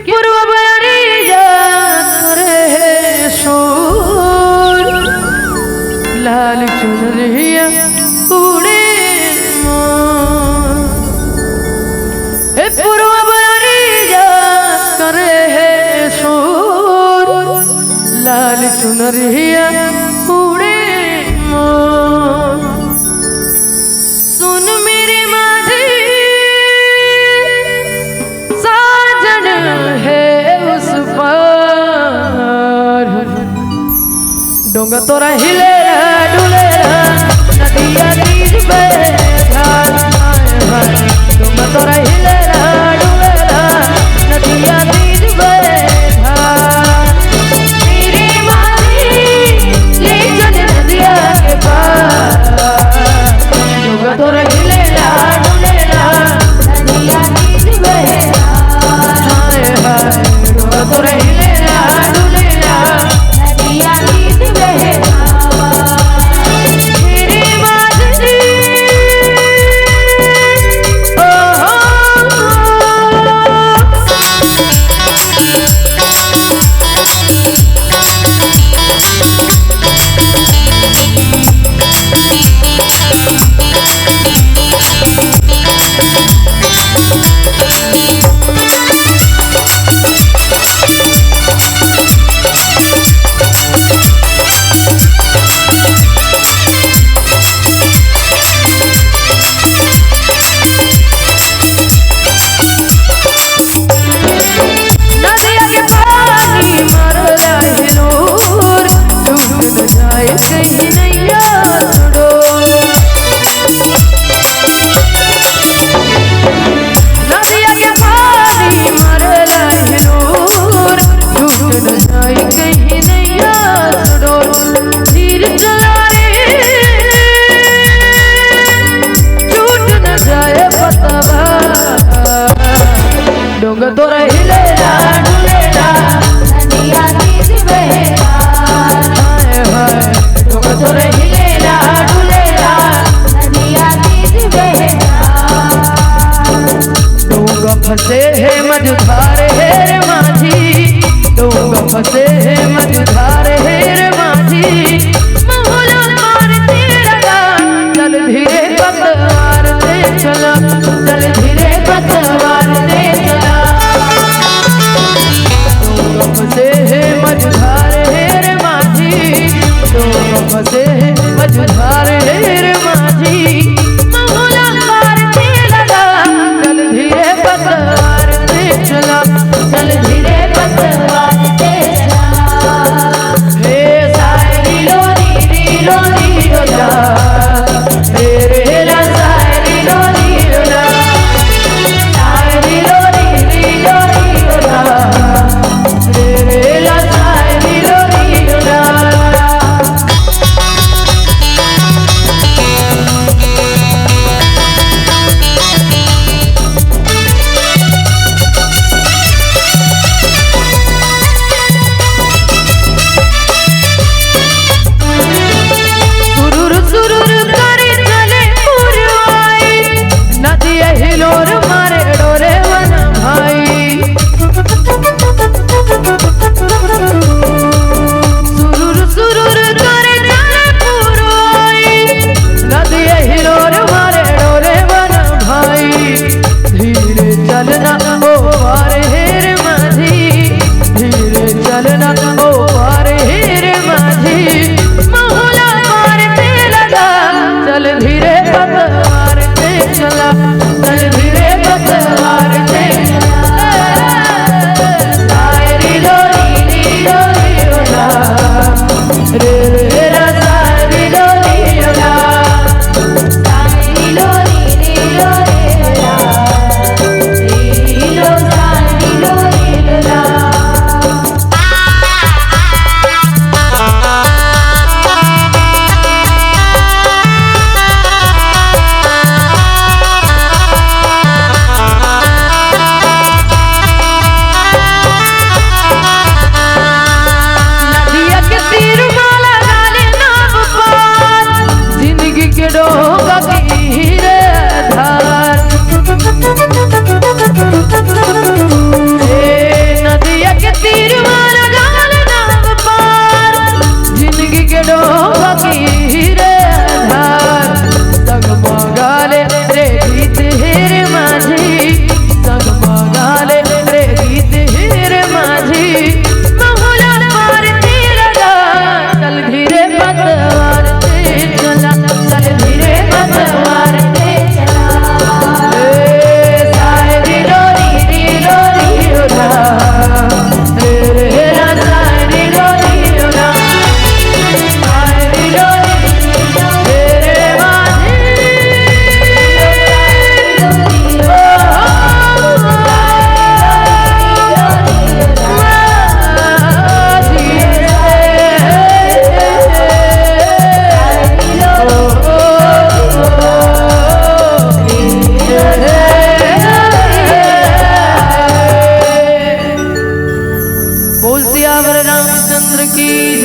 पूर्व बयारिया करे शोर लाल चुनरिया उड़े हे पूर्व बयारिया करे शोर लाल चुनरिया उड़े सुन मेरे माझी साजन है उस पार डोंगा तोरा हिले डुले नदिया तीर पे डोंगा तोरा हिले डुले नदिया तीर पे मेरे माझी ले चल नदिया के पार डोंगा तोरा हिले डुले नदिया तीर पे डोंगा तोरा हिले डुले नदिया तीर पे मेरे माझी डोंगा तोरा हिले डुले नदिया तीर बहेरा डोंगा तोरा हिले डुले नदिया तीर बहेरा डोंगा फंसे है मझधार है रे माझी डोंगा फंसे है मझधार है रे माझी महुला मारते लगा चल धीरे पतवार से चला चल धीरे पतवार से चला मझधार है रे माझी डोंगा फंसे है मझधार है रे माझी महुला मारते लगा चल धीरे पतवार से चला चल धीरे पतवार से चला हे सायरी लोरी लोरी लोला तेरे ला सायरी लोरी लोला सायरी लोरी लोरी लोला तेरे ला सायरी लोरी लोला सुरुर सुरुर करे चले पुरवाई नदिया हिलोर मारे डोरे वन भाई सुरुर सुरुर करे चले पुरवाई नदिया हिलोर मारे डोरे वन भाई धीरे चलना ओ पार हेर माझी धीरे चलना ओ पार हेर माझी महुला मारते लगा चल धीरे पतवार से चला चल धीरे पतवार से चला सायरी लोरी लोरी लोला रे रे रा सायरी लोरी लोला सायरी लोरी लोरी लोला रे लो सायरी लोरी लोला नदिया के तीर माला डाले नाव पार जिंदगी के डोंगा की हीरे धार की